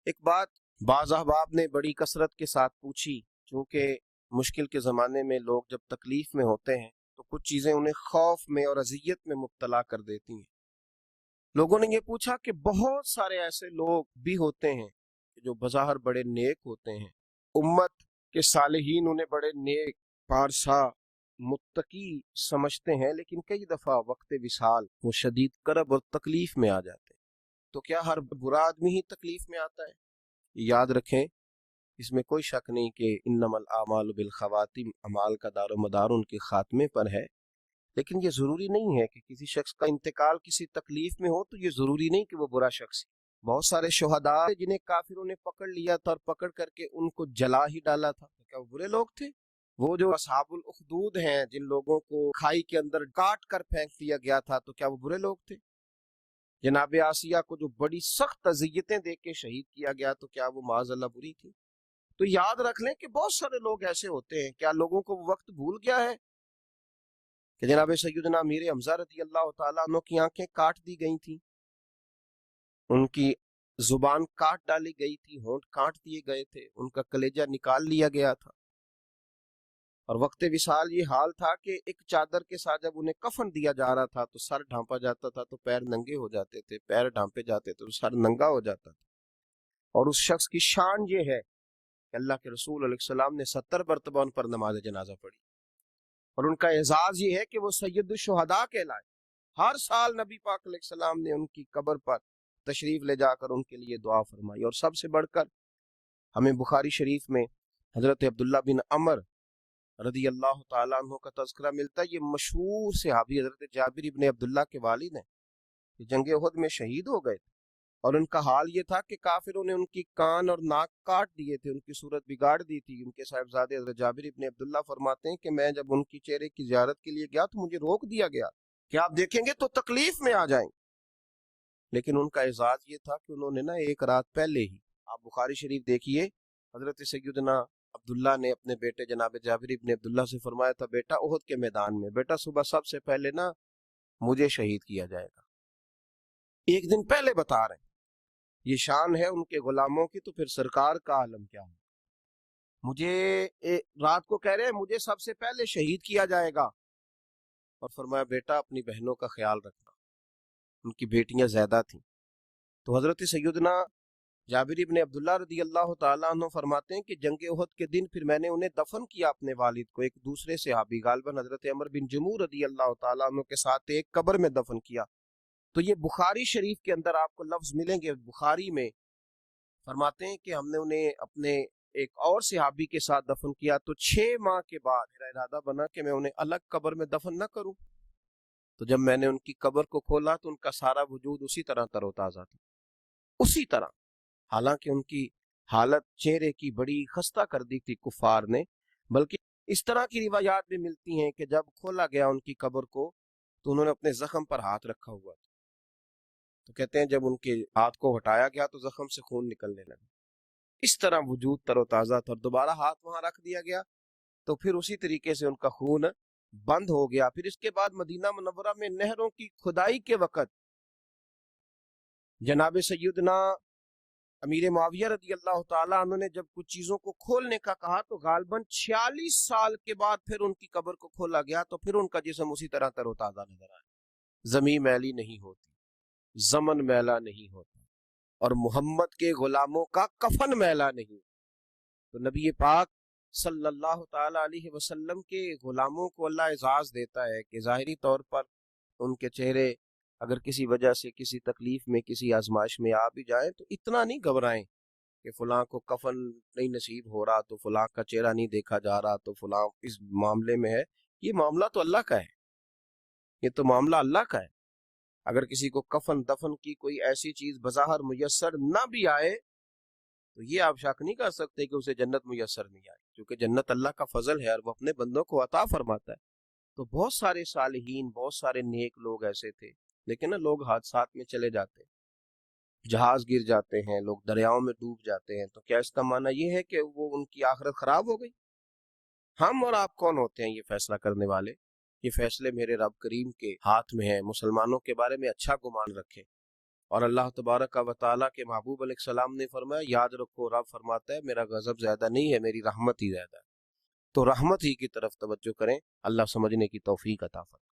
ایک بات بعض احباب نے بڑی کثرت کے ساتھ پوچھی، چونکہ مشکل کے زمانے میں لوگ جب تکلیف میں ہوتے ہیں تو کچھ چیزیں انہیں خوف میں اور اذیت میں مبتلا کر دیتی ہیں۔ لوگوں نے یہ پوچھا کہ بہت سارے ایسے لوگ بھی ہوتے ہیں جو بظاہر بڑے نیک ہوتے ہیں، امت کے صالحین انہیں بڑے نیک، پارسا، متقی سمجھتے ہیں، لیکن کئی دفعہ وقت وصال وہ شدید کرب اور تکلیف میں آ جاتے ہیں۔ تو کیا ہر برا آدمی ہی تکلیف میں آتا ہے؟ یاد رکھیں، اس میں کوئی شک نہیں کہ انما الاعمال بالخواتیم، اعمال کا دار و مدار ان کے خاتمے پر ہے، لیکن یہ ضروری نہیں ہے کہ کسی شخص کا انتقال کسی تکلیف میں ہو تو یہ ضروری نہیں کہ وہ برا شخص ہے۔ بہت سارے شہداء جنہیں کافروں نے پکڑ لیا تھا اور پکڑ کر کے ان کو جلا ہی ڈالا تھا، تو کیا وہ برے لوگ تھے؟ وہ جو اصحاب الاخدود ہیں، جن لوگوں کو کھائی کے اندر کاٹ کر پھینک دیا گیا تھا، تو کیا وہ برے لوگ تھے؟ جناب آسیہ کو جو بڑی سخت اذیتیں دے کے شہید کیا گیا، تو کیا وہ معاذ اللہ بری تھی؟ تو یاد رکھ لیں کہ بہت سارے لوگ ایسے ہوتے ہیں۔ کیا لوگوں کو وہ وقت بھول گیا ہے کہ جناب سیدنا امیر حمزہ رضی اللہ تعالیٰ عنہ کی آنکھیں کاٹ دی گئی تھیں، ان کی زبان کاٹ ڈالی گئی تھی، ہونٹ کاٹ دیے گئے تھے، ان کا کلیجہ نکال لیا گیا تھا، اور وقت وصال یہ حال تھا کہ ایک چادر کے ساتھ جب انہیں کفن دیا جا رہا تھا تو سر ڈھانپا جاتا تھا تو پیر ننگے ہو جاتے تھے، پیر ڈھانپے جاتے تھے تو سر ننگا ہو جاتا تھا۔ اور اس شخص کی شان یہ ہے کہ اللہ کے رسول علیہ السلام نے 70 مرتبہ ان پر نماز جنازہ پڑھی، اور ان کا اعزاز یہ ہے کہ وہ سید الشہداء کہلائے۔ ہر سال نبی پاک علیہ السلام نے ان کی قبر پر تشریف لے جا کر ان کے لیے دعا فرمائی۔ اور سب سے بڑھ کر ہمیں بخاری شریف میں حضرت عبداللہ بن عمر رضی اللہ تعالیٰ عنہ کا تذکرہ ملتا ہے۔ یہ مشہور صحابی حضرت جابر ابن عبداللہ کے والد ہیں، یہ جنگ احد میں شہید ہو گئے تھے، اور ان کا حال یہ تھا کہ کافروں نے ان کی کان اور ناک کاٹ دیے تھے، ان کی صورت بگاڑ دی تھی۔ ان کے صاحبزادے حضرت جابر ابن عبداللہ فرماتے ہیں کہ میں جب ان کی چہرے کی زیارت کے لیے گیا تو مجھے روک دیا گیا کہ آپ دیکھیں گے تو تکلیف میں آ جائیں، لیکن ان کا اعزاز یہ تھا کہ انہوں نے ایک رات پہلے ہی، آپ بخاری شریف دیکھیے، حضرت سیدنا عبداللہ نے اپنے بیٹے جناب جابر ابن عبداللہ سے فرمایا تھا، بیٹا احد کے میدان میں بیٹا صبح سب سے پہلے مجھے شہید کیا جائے گا۔ ایک دن پہلے بتا رہے ہیں، یہ شان ہے ان کے غلاموں کی، تو پھر سرکار کا عالم کیا ہے؟ مجھے رات کو کہہ رہے ہیں مجھے سب سے پہلے شہید کیا جائے گا، اور فرمایا بیٹا اپنی بہنوں کا خیال رکھنا، ان کی بیٹیاں زیادہ تھیں۔ تو حضرت سیدنا جابر ابن عبداللہ رضی اللہ تعالیٰ عنہ فرماتے ہیں کہ جنگ احد کے دن پھر میں نے انہیں دفن کیا، اپنے والد کو ایک دوسرے صحابی غالباً حضرت عمر بن جموح رضی اللہ تعالیٰ عنہ کے ساتھ ایک قبر میں دفن کیا۔ تو یہ بخاری شریف کے اندر آپ کو لفظ ملیں گے، بخاری میں فرماتے ہیں کہ ہم نے انہیں اپنے ایک اور صحابی کے ساتھ دفن کیا، تو 6 ماہ کے بعد میرا ارادہ بنا کہ میں انہیں الگ قبر میں دفن نہ کروں۔ تو جب میں نے ان کی قبر کو کھولا تو ان کا سارا وجود اسی طرح تر و تازہ تھا، اسی طرح، حالانکہ ان کی حالت چہرے کی بڑی خستہ کر دی تھی کفار نے۔ بلکہ اس طرح کی روایات بھی ملتی ہیں کہ جب کھولا گیا ان کی قبر کو تو انہوں نے اپنے زخم پر ہاتھ رکھا ہوا تھا، تو کہتے ہیں جب ان کے ہاتھ کو ہٹایا گیا تو زخم سے خون نکلنے لگا، اس طرح وجود تر و تازہ تھا۔ اور دوبارہ ہاتھ وہاں رکھ دیا گیا تو پھر اسی طریقے سے ان کا خون بند ہو گیا۔ پھر اس کے بعد مدینہ منورہ میں نہروں کی کھدائی کے وقت جناب سیدنا امیر معاویہ رضی اللہ تعالیٰ عنہ نے جب کچھ چیزوں کو کھولنے کا کہا تو غالباً 46 سال کے بعد پھر ان کی قبر کو کھولا گیا، تو پھر ان کا جسم اسی طرح تر و تازہ نظر آیا، زمین میلی نہیں ہوتی، زمن میلا نہیں ہوتا، اور محمد کے غلاموں کا کفن میلا نہیں۔ تو نبی پاک صلی اللہ تعالیٰ علیہ وسلم کے غلاموں کو اللہ اعزاز دیتا ہے کہ ظاہری طور پر ان کے چہرے اگر کسی وجہ سے کسی تکلیف میں کسی آزمائش میں آ بھی جائیں تو اتنا نہیں گھبرائیں کہ فلاں کو کفن نہیں نصیب ہو رہا تو فلاں کا چہرہ نہیں دیکھا جا رہا تو فلاں اس معاملے میں ہے۔ یہ معاملہ تو اللہ کا ہے، یہ تو معاملہ اللہ کا ہے۔ اگر کسی کو کفن دفن کی کوئی ایسی چیز بظاہر میسر نہ بھی آئے تو یہ آپ شک نہیں کر سکتے کہ اسے جنت میسر نہیں آئے، کیونکہ جنت اللہ کا فضل ہے اور وہ اپنے بندوں کو عطا فرماتا ہے۔ تو بہت سارے صالحین، بہت سارے نیک لوگ ایسے تھے، لیکن لوگ حادثات میں چلے جاتے ہیں، جہاز گر جاتے ہیں، لوگ دریاؤں میں ڈوب جاتے ہیں، تو کیا اس کا معنی یہ ہے کہ وہ ان کی آخرت خراب ہو گئی؟ ہم اور آپ کون ہوتے ہیں یہ فیصلہ کرنے والے؟ یہ فیصلے میرے رب کریم کے ہاتھ میں ہیں۔ مسلمانوں کے بارے میں اچھا گمان رکھیں، اور اللہ تبارک و تعالیٰ کے محبوب علیہ السلام نے فرمایا یاد رکھو رب فرماتا ہے میرا غضب زیادہ نہیں ہے، میری رحمت ہی زیادہ ہے۔ تو رحمت ہی کی طرف توجہ کریں، اللہ سمجھنے کی توفیق عطا فرمائے۔